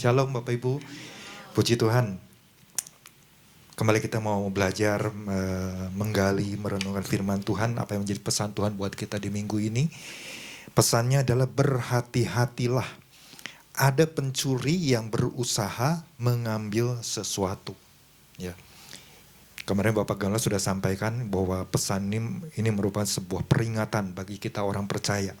Shalom Bapak Ibu, puji Tuhan. Kembali kita mau belajar menggali, merenungkan firman Tuhan, apa yang menjadi pesan Tuhan buat kita di minggu ini. Pesannya adalah berhati-hatilah. Ada pencuri yang berusaha mengambil sesuatu. Ya. Kemarin Bapak Gala sudah sampaikan bahwa pesan ini merupakan sebuah peringatan bagi kita orang percaya.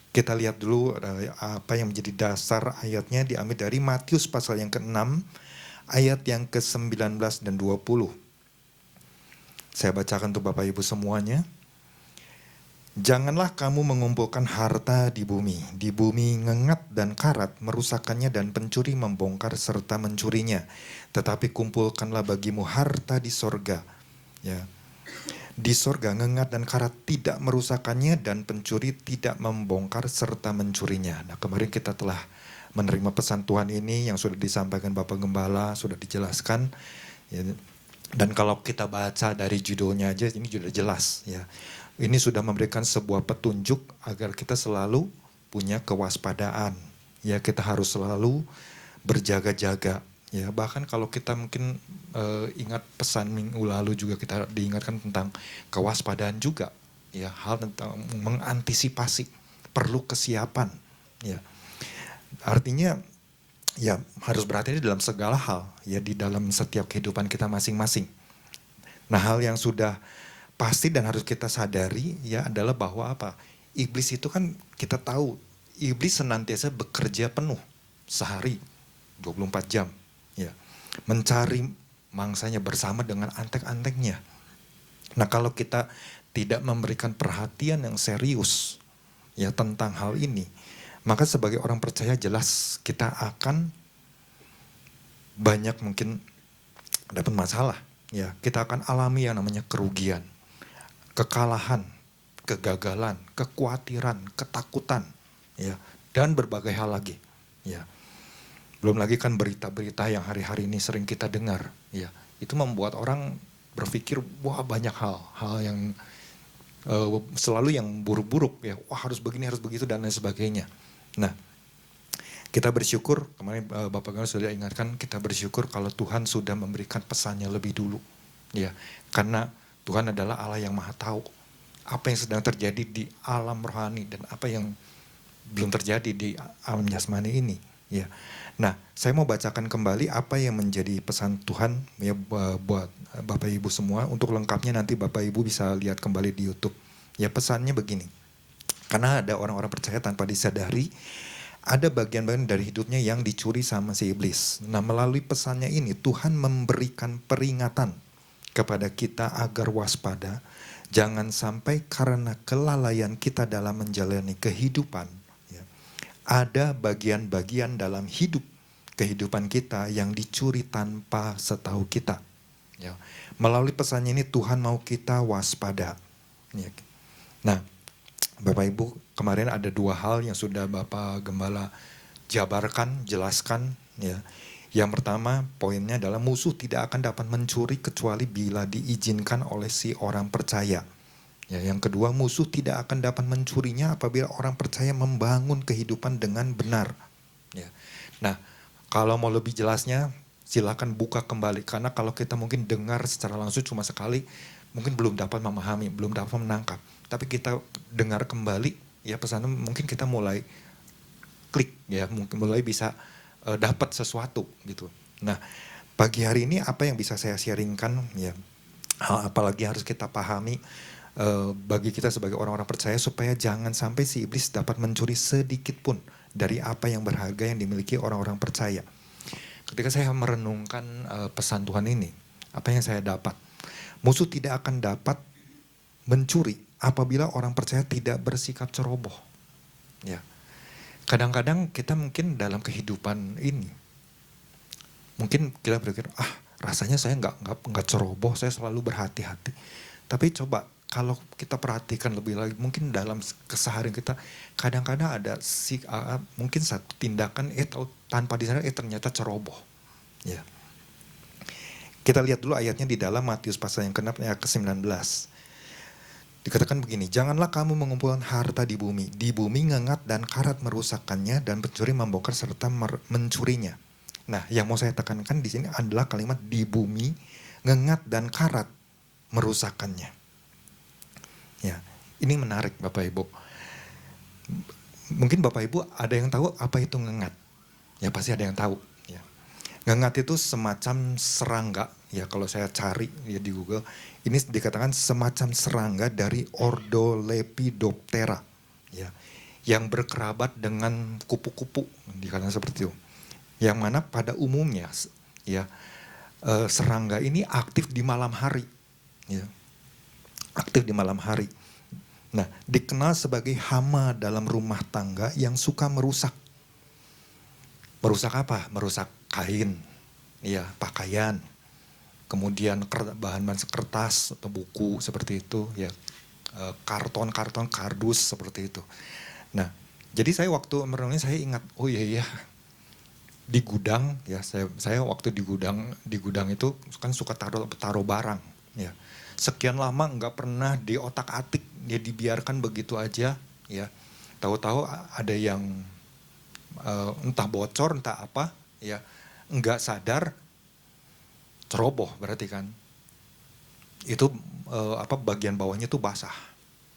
Kita lihat dulu apa yang menjadi dasar ayatnya, diambil dari Matius pasal yang ke-6, ayat yang ke-19 dan 20. Saya bacakan untuk Bapak Ibu semuanya. Janganlah kamu mengumpulkan harta di bumi. Di bumi ngengat dan karat merusakkannya dan pencuri membongkar serta mencurinya. Tetapi kumpulkanlah bagimu harta di sorga. Ya. Di sorga ngengat dan karat tidak merusakkannya dan pencuri tidak membongkar serta mencurinya. Nah, kemarin kita telah menerima pesan Tuhan ini yang sudah disampaikan Bapak Gembala, sudah dijelaskan. Ya. Dan kalau kita baca dari judulnya aja ini sudah jelas ya. Ini sudah memberikan sebuah petunjuk agar kita selalu punya kewaspadaan. Ya, kita harus selalu berjaga-jaga. Ya, bahkan kalau kita mungkin ingat pesan minggu lalu juga kita diingatkan tentang kewaspadaan juga. Ya, hal tentang mengantisipasi, perlu kesiapan. Ya, artinya ya harus berhati-hati dalam segala hal. Ya, di dalam setiap kehidupan kita masing-masing. Nah, hal yang sudah pasti dan harus kita sadari ya adalah bahwa apa? Iblis itu kan kita tahu, iblis senantiasa bekerja penuh sehari 24 jam ya. Mencari mangsanya bersama dengan antek-anteknya. Nah, kalau kita tidak memberikan perhatian yang serius ya tentang hal ini, maka sebagai orang percaya jelas kita akan banyak mungkin dapat masalah ya. Kita akan alami yang namanya kerugian, kekalahan, kegagalan, kekhawatiran, ketakutan, ya, dan berbagai hal lagi, ya. Belum lagi kan berita-berita yang hari-hari ini sering kita dengar, ya. Itu membuat orang berpikir, wah banyak hal yang selalu yang buruk-buruk, ya. Wah harus begini, harus begitu dan lain sebagainya. Nah, kita bersyukur kemarin Bapak Gana sudah ingatkan, kita bersyukur kalau Tuhan sudah memberikan pesannya lebih dulu, ya. Karena Tuhan adalah Allah yang maha tahu apa yang sedang terjadi di alam rohani dan apa yang belum terjadi di alam jasmani ini. Ya. Nah, saya mau bacakan kembali apa yang menjadi pesan Tuhan ya buat Bapak Ibu semua. Untuk lengkapnya nanti Bapak Ibu bisa lihat kembali di YouTube. Ya, pesannya begini. Karena ada orang-orang percaya tanpa disadari, ada bagian-bagian dari hidupnya yang dicuri sama si iblis. Nah, melalui pesannya ini Tuhan memberikan peringatan kepada kita agar waspada, jangan sampai karena kelalaian kita dalam menjalani kehidupan, ya, ada bagian-bagian dalam kehidupan kita yang dicuri tanpa setahu kita. Ya. Melalui pesannya ini Tuhan mau kita waspada. Ya. Nah, Bapak Ibu, kemarin ada dua hal yang sudah Bapak Gembala jabarkan, jelaskan, ya. Yang pertama, poinnya adalah musuh tidak akan dapat mencuri kecuali bila diizinkan oleh si orang percaya. Ya, yang kedua, musuh tidak akan dapat mencurinya apabila orang percaya membangun kehidupan dengan benar. Ya. Nah, kalau mau lebih jelasnya, silakan buka kembali. Karena kalau kita mungkin dengar secara langsung cuma sekali, mungkin belum dapat memahami, belum dapat menangkap. Tapi kita dengar kembali, ya pesannya mungkin kita mulai klik, ya mungkin mulai bisa dapat sesuatu gitu. Nah, pagi hari ini apa yang bisa saya sharingkan ya, apalagi harus kita pahami bagi kita sebagai orang-orang percaya supaya jangan sampai si iblis dapat mencuri sedikit pun dari apa yang berharga yang dimiliki orang-orang percaya. Ketika saya merenungkan pesan Tuhan ini, apa yang saya dapat? Musuh tidak akan dapat mencuri apabila orang percaya tidak bersikap ceroboh. Ya. Kadang-kadang kita mungkin dalam kehidupan ini, mungkin kita berpikir, rasanya saya nggak ceroboh, saya selalu berhati-hati. Tapi coba kalau kita perhatikan lebih lagi, mungkin dalam keseharian kita, kadang-kadang ada mungkin satu tindakan tanpa disadari ternyata ceroboh. Ya. Kita lihat dulu ayatnya di dalam Matius pasal yang ke-6 ayat ke-19. Dikatakan begini, janganlah kamu mengumpulkan harta di bumi. Di bumi ngengat dan karat merusakkannya dan pencuri membongkar serta mencurinya. Nah, yang mau saya tekankan di sini adalah kalimat di bumi, ngengat dan karat merusakannya. Ya, ini menarik Bapak Ibu. Mungkin Bapak Ibu ada yang tahu apa itu ngengat? Ya pasti ada yang tahu. Ya. Ngengat itu semacam serangga. Ya kalau saya cari ya di Google, ini dikatakan semacam serangga dari ordo Lepidoptera. Ya, yang berkerabat dengan kupu-kupu, dikatakan seperti itu. Yang mana pada umumnya, ya serangga ini aktif di malam hari, ya, aktif di malam hari. Nah, dikenal sebagai hama dalam rumah tangga yang suka merusak. Merusak apa? Merusak kain, ya, pakaian, kemudian bahan-bahan kertas atau buku seperti itu, ya, karton-karton, kardus seperti itu. Nah, jadi saya waktu merenungi saya ingat, oh iya, di gudang, ya saya waktu di gudang itu kan suka taruh barang, ya. Sekian lama nggak pernah diotak-atik, ya dibiarkan begitu aja, ya. Tahu-tahu ada yang entah bocor, entah apa, ya, nggak sadar, ceroboh berarti kan. Itu bagian bawahnya tuh basah,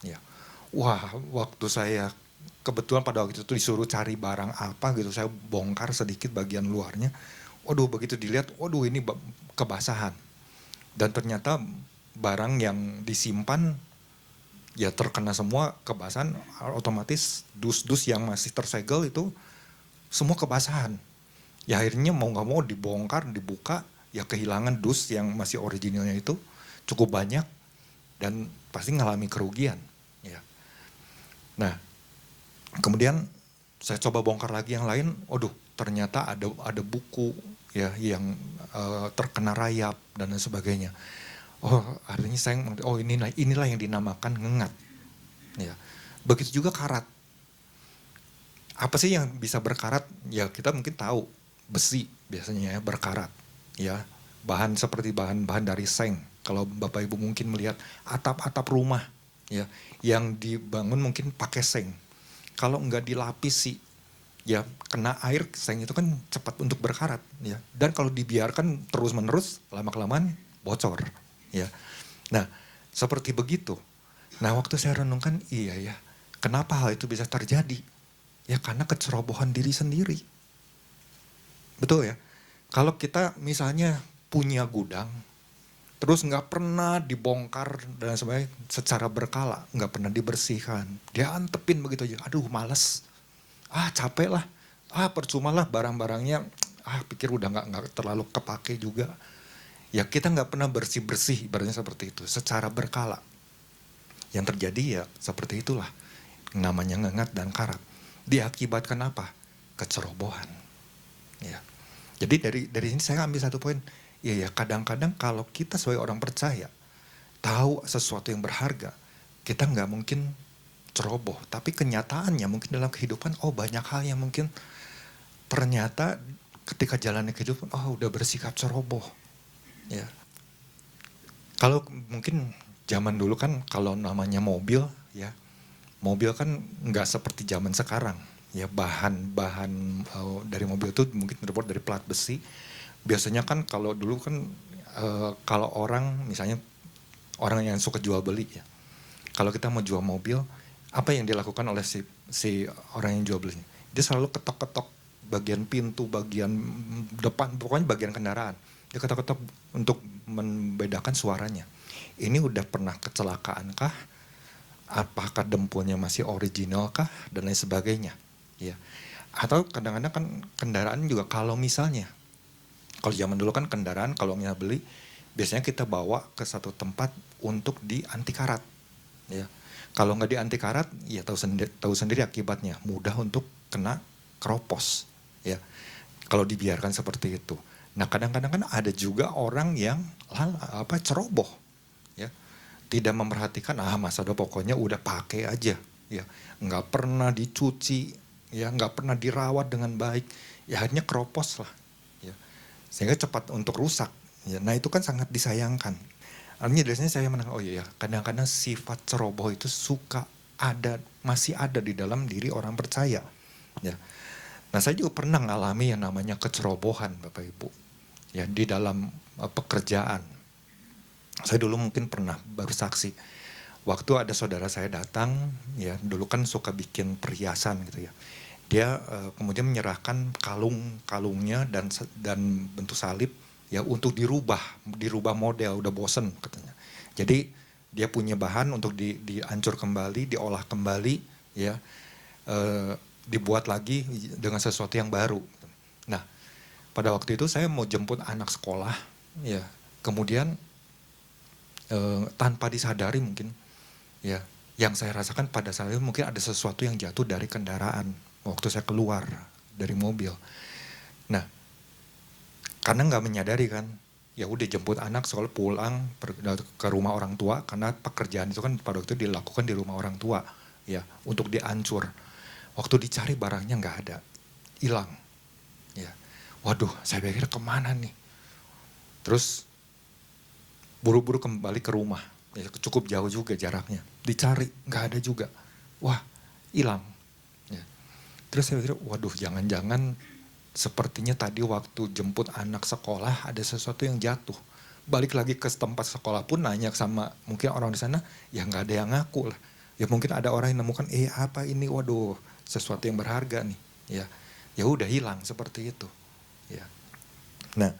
ya. Wah, waktu saya kebetulan pada waktu itu disuruh cari barang apa gitu, saya bongkar sedikit bagian luarnya. Waduh, begitu dilihat, waduh ini kebasahan. Dan ternyata barang yang disimpan ya terkena semua kebasahan, otomatis dus-dus yang masih tersegel itu semua kebasahan. Ya akhirnya mau nggak mau dibongkar, dibuka, ya kehilangan dus yang masih originalnya itu cukup banyak dan pasti ngalami kerugian. Ya. Nah, kemudian saya coba bongkar lagi yang lain, waduh ternyata ada buku ya yang terkena rayap dan lain sebagainya. Oh, artinya saya, oh inilah yang dinamakan ngengat. Ya. Begitu juga karat. Apa sih yang bisa berkarat? Ya kita mungkin tahu besi biasanya ya berkarat. Ya, bahan seperti bahan-bahan dari seng. Kalau Bapak Ibu mungkin melihat atap-atap rumah ya yang dibangun mungkin pakai seng. Kalau nggak dilapisi ya kena air, seng itu kan cepat untuk berkarat ya. Dan kalau dibiarkan terus-menerus lama-kelamaan bocor. Ya. Nah, seperti begitu. Nah, waktu saya renungkan, iya ya, kenapa hal itu bisa terjadi? Ya karena kecerobohan diri sendiri. Betul ya? Kalau kita misalnya punya gudang, terus nggak pernah dibongkar dan sebagainya secara berkala, nggak pernah dibersihkan, dia antepin begitu aja, aduh males, capek lah, percuma lah barang-barangnya, pikir udah nggak terlalu kepake juga. Ya kita nggak pernah bersih-bersih, ibaratnya seperti itu, secara berkala. Yang terjadi ya seperti itulah, namanya ngengat dan karat. Diakibatkan apa? Kecerobohan. Ya. Jadi dari sini saya ambil satu poin, ya kadang-kadang kalau kita sebagai orang percaya, tahu sesuatu yang berharga, kita nggak mungkin ceroboh. Tapi kenyataannya mungkin dalam kehidupan, banyak hal yang mungkin ternyata ketika jalannya kehidupan, udah bersikap ceroboh. Ya. Kalau mungkin zaman dulu kan kalau namanya mobil ya, mobil kan nggak seperti zaman sekarang. Ya bahan-bahan dari mobil itu mungkin terbuat dari plat besi. Biasanya kan kalau dulu kan kalau orang misalnya orang yang suka jual beli ya. Kalau kita mau jual mobil, apa yang dilakukan oleh si orang yang jual belinya? Dia selalu ketok-ketok bagian pintu, bagian depan, pokoknya bagian kendaraan. Dia ketok-ketok untuk membedakan suaranya. Ini udah pernah kecelakaan kah? Apakah dempulnya masih original kah? Dan lain sebagainya. Ya. Atau kadang-kadang kan kendaraan juga kalau misalnya, kalau zaman dulu kan kendaraan kalau kita beli, biasanya kita bawa ke satu tempat untuk di anti karat. Ya. Kalau nggak di anti karat, ya tahu sendiri akibatnya, mudah untuk kena keropos. Ya. Kalau dibiarkan seperti itu. Nah kadang-kadang kan ada juga orang yang ceroboh, ya, tidak memperhatikan, masa udah pokoknya udah pakai aja, ya, nggak pernah dicuci, ya, nggak pernah dirawat dengan baik, ya akhirnya keropos lah, ya, sehingga cepat untuk rusak. Ya. Nah itu kan sangat disayangkan. Artinya dari sini saya menangkap, kadang-kadang sifat ceroboh itu masih ada di dalam diri orang percaya, ya. Nah saya juga pernah ngalami yang namanya kecerobohan Bapak Ibu. Ya di dalam pekerjaan. Saya dulu mungkin pernah baru saksi. Waktu ada saudara saya datang, ya dulu kan suka bikin perhiasan gitu ya. Dia kemudian menyerahkan kalungnya dan bentuk salib ya untuk dirubah model, udah bosen katanya. Jadi dia punya bahan untuk diancur kembali, diolah kembali, ya dibuat lagi dengan sesuatu yang baru. Nah, pada waktu itu saya mau jemput anak sekolah, ya kemudian tanpa disadari mungkin, ya yang saya rasakan pada saat itu mungkin ada sesuatu yang jatuh dari kendaraan waktu saya keluar dari mobil. Nah, karena nggak menyadari kan, ya udah jemput anak sekolah pulang ke rumah orang tua karena pekerjaan itu kan pada waktu itu dilakukan di rumah orang tua, ya untuk diancur. Waktu dicari barangnya nggak ada, hilang. Ya, waduh, saya pikir kemana nih? Terus buru-buru kembali ke rumah, ya cukup jauh juga jaraknya. Dicari, nggak ada juga. Wah, hilang. Ya. Terus saya pikir, waduh, jangan-jangan sepertinya tadi waktu jemput anak sekolah ada sesuatu yang jatuh. Balik lagi ke tempat sekolah pun nanya sama mungkin orang di sana, ya nggak ada yang ngaku lah. Ya mungkin ada orang yang nemukan, apa ini, waduh, sesuatu yang berharga nih, ya udah hilang seperti itu, ya. Nah,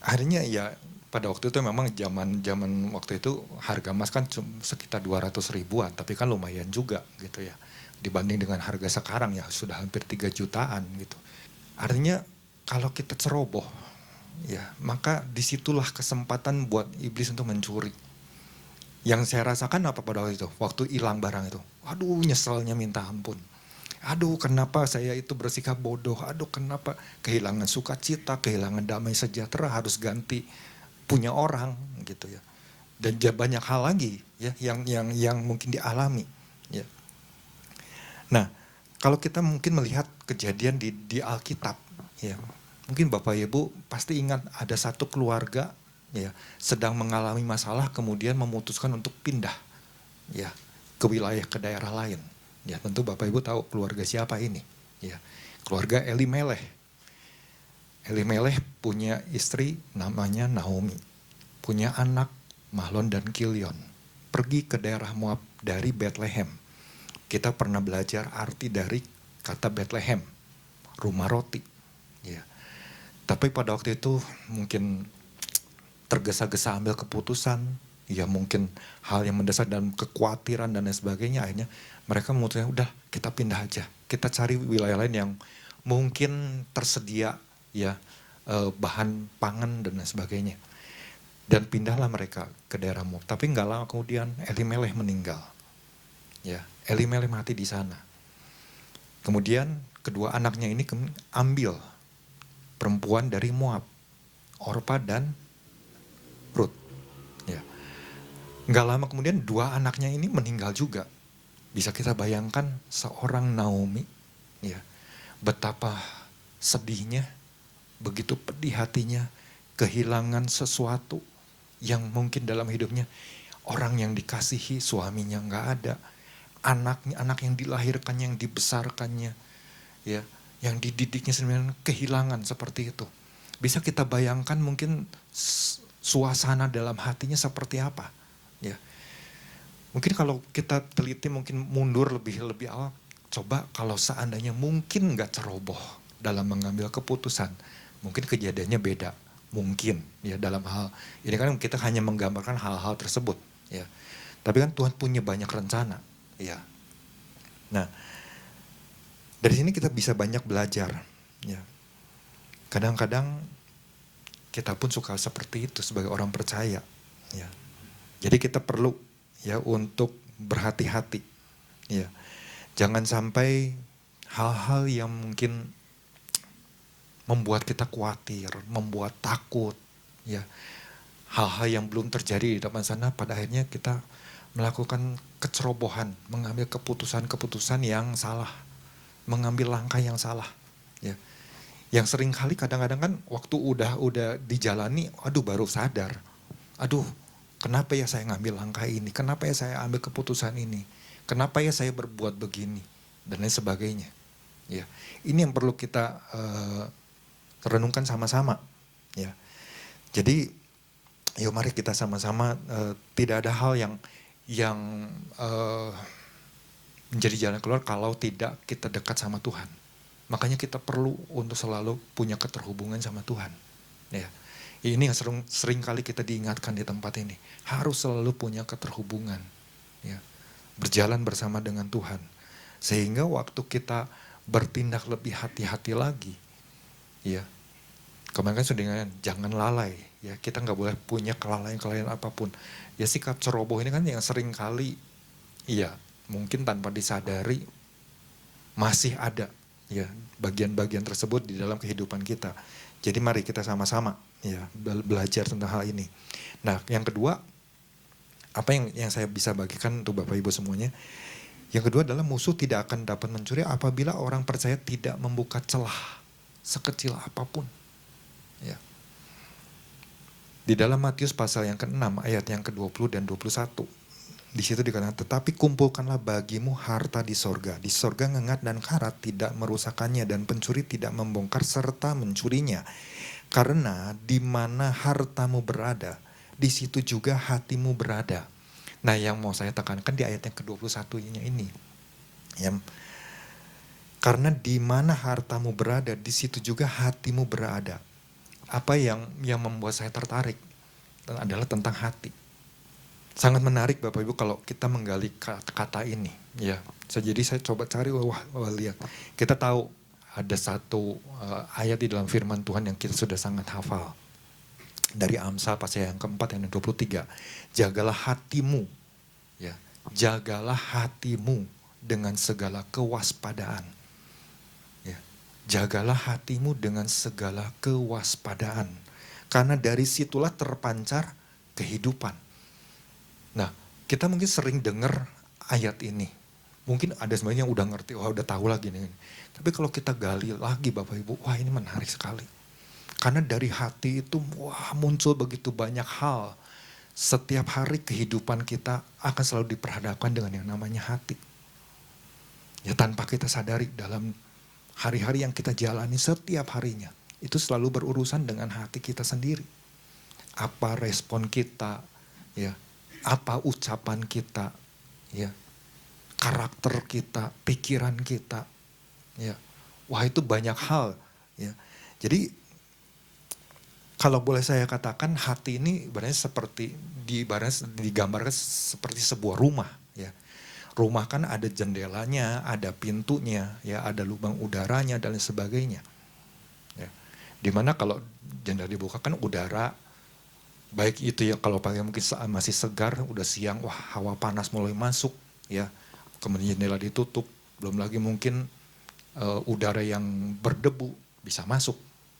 akhirnya ya pada waktu itu memang zaman waktu itu harga emas kan sekitar 200 ribuan, tapi kan lumayan juga gitu ya, dibanding dengan harga sekarang ya sudah hampir 3 jutaan gitu. Artinya kalau kita ceroboh, ya maka disitulah kesempatan buat iblis untuk mencuri. Yang saya rasakan apa pada waktu itu? Waktu hilang barang itu. Aduh, nyeselnya minta ampun. Aduh, kenapa saya itu bersikap bodoh? Aduh, kenapa kehilangan sukacita, kehilangan damai sejahtera, harus ganti punya orang gitu ya. Dan banyak hal lagi ya yang mungkin dialami ya. Nah, kalau kita mungkin melihat kejadian di Alkitab ya. Mungkin Bapak Ibu pasti ingat ada satu keluarga ya sedang mengalami masalah kemudian memutuskan untuk pindah ya ke daerah lain. Ya tentu Bapak Ibu tahu keluarga siapa ini ya. Keluarga Elimeleh. Elimeleh punya istri namanya Naomi. Punya anak Mahlon dan Kilion. Pergi ke daerah Moab dari Bethlehem. Kita pernah belajar arti dari kata Bethlehem, rumah roti ya. Tapi pada waktu itu mungkin tergesa-gesa ambil keputusan, ya mungkin hal yang mendesak dan kekhawatiran dan lain sebagainya, akhirnya mereka memutuskan udah kita pindah aja, kita cari wilayah lain yang mungkin tersedia ya bahan pangan dan lain sebagainya. Dan pindahlah mereka ke daerah Moab. Tapi nggak lama kemudian Elimeleh meninggal. Ya, Elimeleh mati di sana. Kemudian kedua anaknya ini ambil perempuan dari Moab, Orpa dan Rut. Ya. Nggak lama kemudian dua anaknya ini meninggal juga. Bisa kita bayangkan seorang Naomi, ya, betapa sedihnya, begitu pedih hatinya, kehilangan sesuatu yang mungkin dalam hidupnya orang yang dikasihi suaminya nggak ada, anak yang dilahirkannya, yang dibesarkannya, ya, yang dididiknya sebenarnya kehilangan seperti itu. Bisa kita bayangkan mungkin suasana dalam hatinya seperti apa, ya. Mungkin kalau kita teliti mungkin mundur lebih awal, coba kalau seandainya mungkin nggak ceroboh dalam mengambil keputusan, mungkin kejadiannya beda. Mungkin ya dalam hal ini kan kita hanya menggambarkan hal-hal tersebut ya. Tapi kan Tuhan punya banyak rencana ya. Nah, dari sini kita bisa banyak belajar ya. Kadang-kadang kita pun suka seperti itu sebagai orang percaya ya. Jadi kita perlu ya untuk berhati-hati ya. Jangan sampai hal-hal yang mungkin membuat kita khawatir, membuat takut, ya hal-hal yang belum terjadi di depan sana, pada akhirnya kita melakukan kecerobohan, mengambil keputusan-keputusan yang salah, mengambil langkah yang salah, ya. Yang sering kali kadang-kadang kan waktu udah dijalani, aduh baru sadar, aduh kenapa ya saya ngambil langkah ini, kenapa ya saya ambil keputusan ini, kenapa ya saya berbuat begini, dan lain sebagainya, Ya, ini yang perlu kita renungkan sama-sama. Ya, jadi yuk mari kita sama-sama tidak ada hal yang menjadi jalan keluar kalau tidak kita dekat sama Tuhan. Makanya kita perlu untuk selalu punya keterhubungan sama Tuhan. Ya, ini yang sering kali kita diingatkan di tempat ini. Harus selalu punya keterhubungan. Ya, berjalan bersama dengan Tuhan. Sehingga waktu kita bertindak lebih hati-hati lagi. Ya, kemarin kan sudah diingatkan, jangan lalai. Ya, kita nggak boleh punya kelalaian apapun. Ya, sikap ceroboh ini kan yang sering kali, iya, mungkin tanpa disadari masih ada ya bagian-bagian tersebut di dalam kehidupan kita. Jadi mari kita sama-sama ya belajar tentang hal ini. Nah, yang kedua, apa yang saya bisa bagikan untuk Bapak Ibu semuanya? Yang kedua adalah musuh tidak akan dapat mencuri apabila orang percaya tidak membuka celah sekecil apapun. Ya. Di dalam Matius pasal yang ke-6 ayat yang ke-20 dan 21. Di situ dikatakan, tetapi kumpulkanlah bagimu harta di sorga. Di sorga ngengat dan karat tidak merusakannya dan pencuri tidak membongkar serta mencurinya. Karena di mana hartamu berada, di situ juga hatimu berada. Nah, yang mau saya tekankan di ayat yang ke-21-nya ini. Ya, karena di mana hartamu berada, di situ juga hatimu berada. Apa yang membuat saya tertarik adalah tentang hati. Sangat menarik Bapak Ibu kalau kita menggali kata ini. Ya, jadi saya coba cari, lihat. Kita tahu ada satu ayat di dalam firman Tuhan yang kita sudah sangat hafal. Dari Amsal pasal yang keempat yang 23. Jagalah hatimu, ya, jagalah hatimu dengan segala kewaspadaan. Ya, jagalah hatimu dengan segala kewaspadaan. Karena dari situlah terpancar kehidupan. Nah, kita mungkin sering dengar ayat ini. Mungkin ada sebenarnya yang udah ngerti, udah tahu lagi nih. Tapi kalau kita gali lagi Bapak Ibu, wah ini menarik sekali. Karena dari hati itu muncul begitu banyak hal. Setiap hari kehidupan kita akan selalu diperhadapkan dengan yang namanya hati. Ya tanpa kita sadari dalam hari-hari yang kita jalani setiap harinya. Itu selalu berurusan dengan hati kita sendiri. Apa respon kita, ya. Apa ucapan kita, ya, karakter kita, pikiran kita, ya, wah itu banyak hal, ya. Jadi kalau boleh saya katakan hati ini sebenarnya seperti digambarkan seperti sebuah rumah, ya. Rumah kan ada jendelanya, ada pintunya, ya, ada lubang udaranya dan sebagainya. Ya. Dimana kalau jendela dibuka kan udara. Baik itu ya kalau pagi mungkin masih segar, udah siang, wah hawa panas mulai masuk, ya. Kemudian jendela ditutup, belum lagi mungkin udara yang berdebu bisa masuk,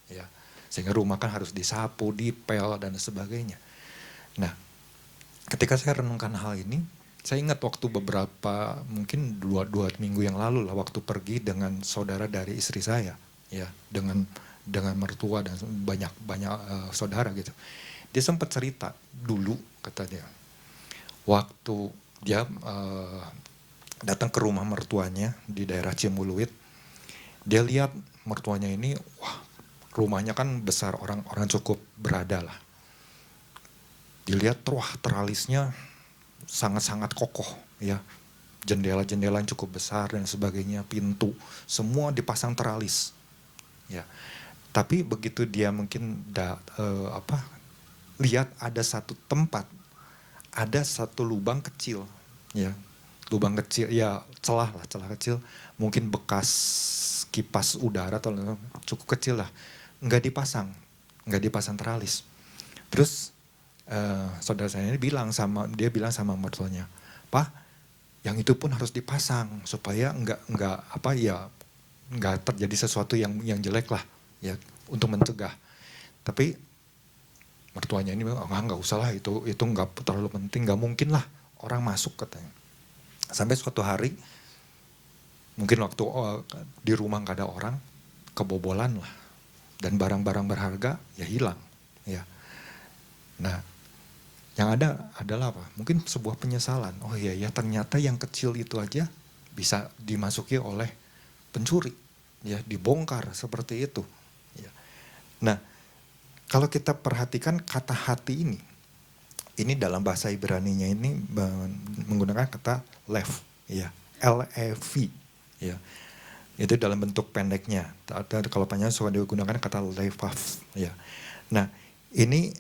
ya. Sehingga rumah kan harus disapu, dipel dan sebagainya. Nah, ketika saya renungkan hal ini, saya ingat waktu beberapa mungkin dua minggu yang lalu lah waktu pergi dengan saudara dari istri saya, ya, dengan mertua dan banyak saudara gitu. Dia sempat cerita dulu, kata dia, waktu dia datang ke rumah mertuanya di daerah Cimuluit, dia lihat mertuanya ini, wah rumahnya kan besar, orang cukup berada lah. Dilihat, wah teralisnya sangat-sangat kokoh, ya, jendela-jendela yang cukup besar dan sebagainya, pintu, semua dipasang teralis, ya. Tapi begitu dia mungkin lihat ada satu tempat, ada satu lubang kecil, ya, lubang kecil, ya celah kecil, mungkin bekas kipas udara atau cukup kecil lah, nggak dipasang teralis. Terus saudara saya ini bilang sama mertuanya, Pak, yang itu pun harus dipasang supaya nggak terjadi sesuatu yang jelek lah, ya, untuk mencegah. Tapi mertuanya ini bilang, nggak usah lah, itu nggak terlalu penting, nggak mungkin lah orang masuk, katanya. Sampai suatu hari, mungkin waktu di rumah nggak ada orang, kebobolan lah, dan barang-barang berharga ya hilang, ya. Nah, yang ada adalah apa? Mungkin sebuah penyesalan. Oh iya ya, ternyata yang kecil itu aja bisa dimasuki oleh pencuri. ya dibongkar seperti itu. Ya. Nah, kalau kita perhatikan kata hati ini dalam bahasa Ibraninya ini menggunakan kata lev, ya, L-E-V, ya. Itu dalam bentuk pendeknya. Kalau panjang suka digunakan kata levav, ya. Nah, ini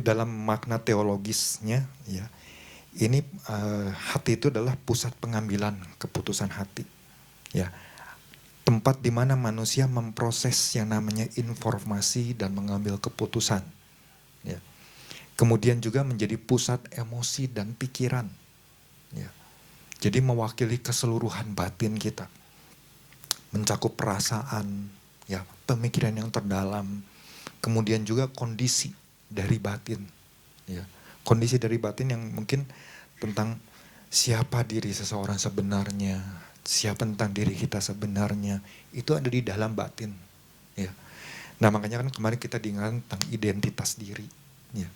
dalam makna teologisnya, ya, ini hati itu adalah pusat pengambilan keputusan hati, ya, tempat di mana manusia memproses yang namanya informasi dan mengambil keputusan, ya. Kemudian juga menjadi pusat emosi dan pikiran, ya. Jadi mewakili keseluruhan batin kita, mencakup perasaan, ya, pemikiran yang terdalam, kemudian juga kondisi dari batin, ya. Kondisi dari batin yang mungkin tentang siapa diri seseorang sebenarnya, siapa tentang diri kita sebenarnya, itu ada di dalam batin, ya. Nah, makanya kan kemarin kita diingatkan tentang identitas diri, ya.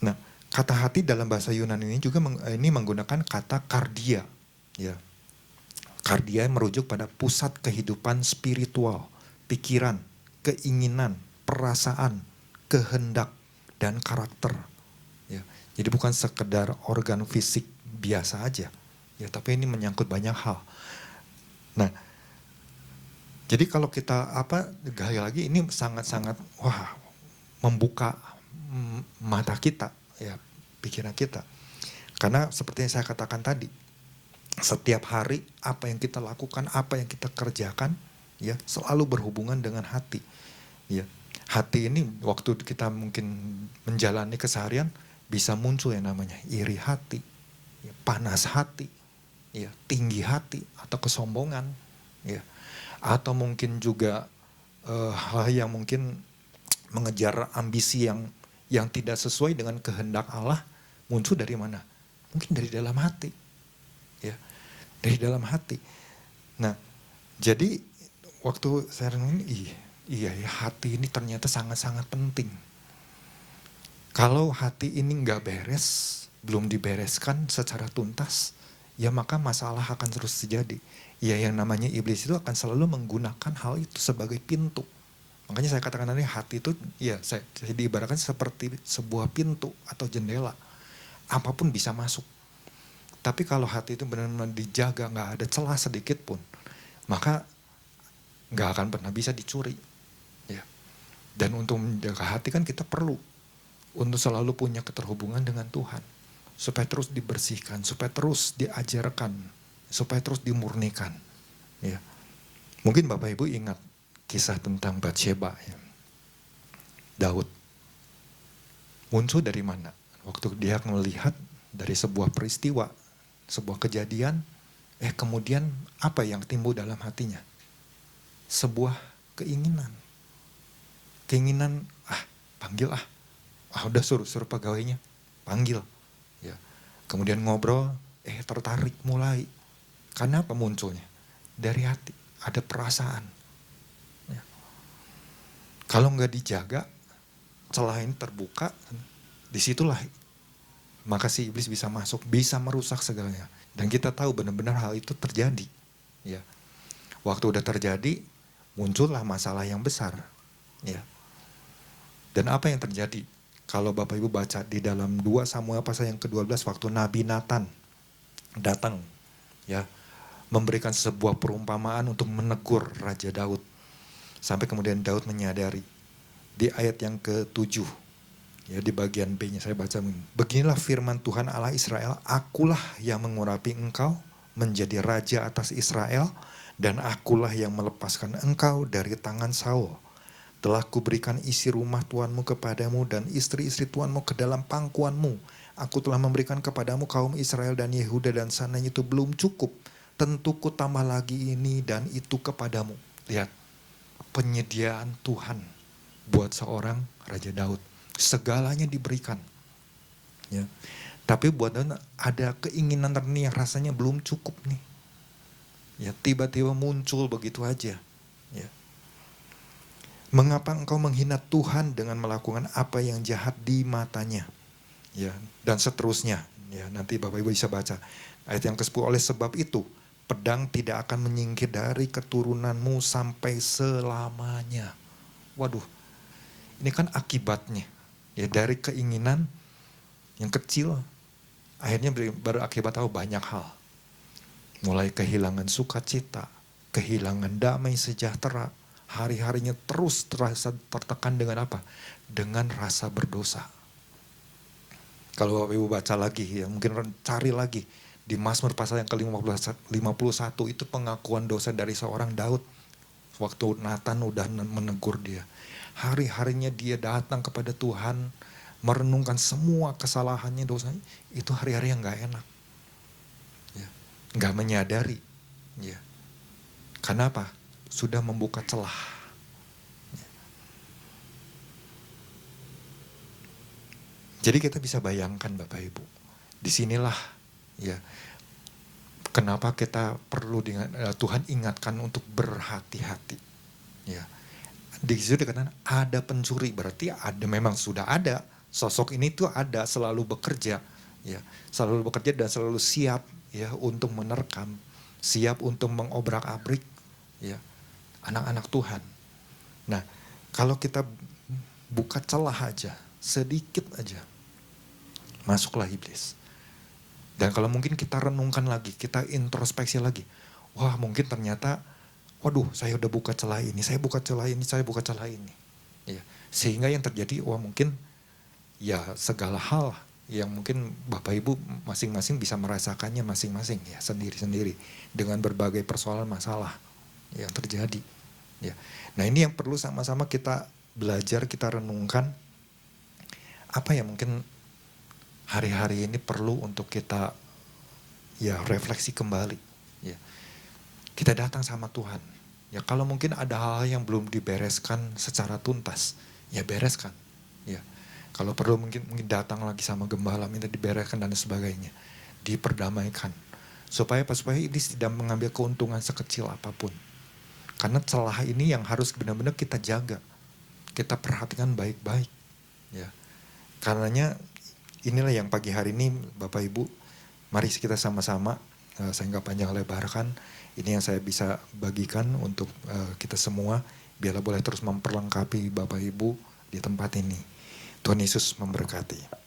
Nah, kata hati dalam bahasa Yunani ini juga ini menggunakan kata kardia, ya. Kardia merujuk pada pusat kehidupan spiritual, pikiran, keinginan, perasaan, kehendak, dan karakter. Ya, jadi bukan sekedar organ fisik biasa aja, ya, tapi ini menyangkut banyak hal. Nah, jadi kalau kita gaya lagi ini sangat-sangat membuka mata kita, ya, pikiran kita. Karena seperti yang saya katakan tadi, setiap hari apa yang kita lakukan, apa yang kita kerjakan, ya, selalu berhubungan dengan hati, ya. Hati ini waktu kita mungkin menjalani keseharian bisa muncul yang namanya iri hati, ya, panas hati, ya, tinggi hati atau kesombongan, ya, atau mungkin juga hal yang mungkin mengejar ambisi yang tidak sesuai dengan kehendak Allah muncul dari mana? Mungkin dari dalam hati, ya, dari dalam hati. Nah, jadi waktu saya renungin, iya ya, hati ini ternyata sangat-sangat penting. Kalau hati ini nggak beres, belum dibereskan secara tuntas, ya maka masalah akan terus terjadi. Ya, yang namanya iblis itu akan selalu menggunakan hal itu sebagai pintu. Makanya saya katakan tadi hati itu, ya, saya diibaratkan seperti sebuah pintu atau jendela. Apapun bisa masuk. Tapi kalau hati itu benar-benar dijaga, nggak ada celah sedikit pun, maka nggak akan pernah bisa dicuri. Ya. Dan untuk menjaga hati kan kita perlu untuk selalu punya keterhubungan dengan Tuhan. Supaya terus dibersihkan, supaya terus diajarkan, supaya terus dimurnikan. Ya. Mungkin Bapak Ibu ingat kisah tentang Batsheba, ya. Daud. Muncul dari mana? Waktu dia melihat dari sebuah peristiwa, sebuah kejadian, kemudian apa yang timbul dalam hatinya? Sebuah keinginan. Keinginan, panggil udah suruh pegawainya, panggil. Ya. Kemudian ngobrol, tertarik mulai. Karena apa munculnya? Dari hati, ada perasaan. Ya. Kalau nggak dijaga, celah ini terbuka, disitulah maka si iblis bisa masuk, bisa merusak segalanya. Dan kita tahu benar-benar hal itu terjadi. Ya. Waktu udah terjadi, muncullah masalah yang besar. Ya. Dan apa yang terjadi? Kalau Bapak Ibu baca di dalam 2 Samuel pasal yang ke-12, waktu Nabi Nathan datang, ya, memberikan sebuah perumpamaan untuk menegur Raja Daud. Sampai kemudian Daud menyadari. Di ayat yang ke-7, ya, di bagian B-nya saya baca, beginilah firman Tuhan Allah Israel, akulah yang mengurapi engkau menjadi raja atas Israel, dan akulah yang melepaskan engkau dari tangan Saul. Telah kuberikan isi rumah tuanmu kepadamu dan istri-istri tuanmu ke dalam pangkuanmu. Aku telah memberikan kepadamu kaum Israel dan Yehuda, dan sananya itu belum cukup. Tentu ku tambah lagi ini dan itu kepadamu. Lihat, penyediaan Tuhan buat seorang Raja Daud. Segalanya diberikan. Ya. Tapi buat Daud ada keinginan tertentu yang rasanya belum cukup nih. Ya, tiba-tiba muncul begitu aja. Ya. Mengapa engkau menghina Tuhan dengan melakukan apa yang jahat di matanya? Ya, dan seterusnya. Ya, nanti Bapak Ibu bisa baca ayat yang ke-10. Oleh sebab itu, Pedang tidak akan menyingkir dari keturunanmu sampai selamanya. Waduh, ini kan akibatnya. Ya dari keinginan yang kecil, akhirnya berakibat tahu banyak hal. Mulai kehilangan sukacita, kehilangan damai sejahtera, hari-harinya terus terasa tertekan dengan apa? Dengan rasa berdosa. Kalau Bapak Ibu baca lagi, ya mungkin cari lagi. Di Mazmur pasal yang ke-51 itu pengakuan dosa dari seorang Daud. Waktu Nathan udah menegur dia. Hari-harinya dia datang kepada Tuhan, merenungkan semua kesalahannya, dosanya. Itu hari-hari yang gak enak. Ya. Gak menyadari. Ya. Karena apa? Sudah membuka celah. Ya. Jadi kita bisa bayangkan Bapak Ibu. Disinilah ya, kenapa kita perlu Tuhan ingatkan untuk berhati-hati. Ya, di situ dikatakan ada pencuri, berarti ada, memang sudah ada sosok ini tuh ada, selalu bekerja, ya, selalu bekerja dan selalu siap ya untuk menerkam, siap untuk mengobrak-abrik, ya, anak-anak Tuhan. Nah, kalau kita buka celah aja, sedikit aja, masuklah iblis. Dan kalau mungkin kita renungkan lagi, kita introspeksi lagi. Wah mungkin ternyata, waduh saya udah buka celah ini, saya buka celah ini, saya buka celah ini. Ya, sehingga yang terjadi, wah mungkin ya segala hal yang mungkin Bapak Ibu masing-masing bisa merasakannya masing-masing ya, sendiri-sendiri. Dengan berbagai persoalan masalah yang terjadi. Ya. Nah ini yang perlu sama-sama kita belajar, kita renungkan. Apa ya mungkin hari-hari ini perlu untuk kita ya refleksi kembali. Ya. Kita datang sama Tuhan. Ya kalau mungkin ada hal yang belum dibereskan secara tuntas, ya bereskan. Ya. Kalau perlu mungkin datang lagi sama gembala, minta dibereskan dan sebagainya. Diperdamaikan. Supaya iblis tidak mengambil keuntungan sekecil apapun. Karena celah ini yang harus benar-benar kita jaga. Kita perhatikan baik-baik. Ya. Karenanya inilah yang pagi hari ini Bapak Ibu, mari kita sama-sama, saya nggak panjang lebarkan, ini yang saya bisa bagikan untuk kita semua, biarlah boleh terus memperlengkapi Bapak Ibu di tempat ini. Tuhan Yesus memberkati.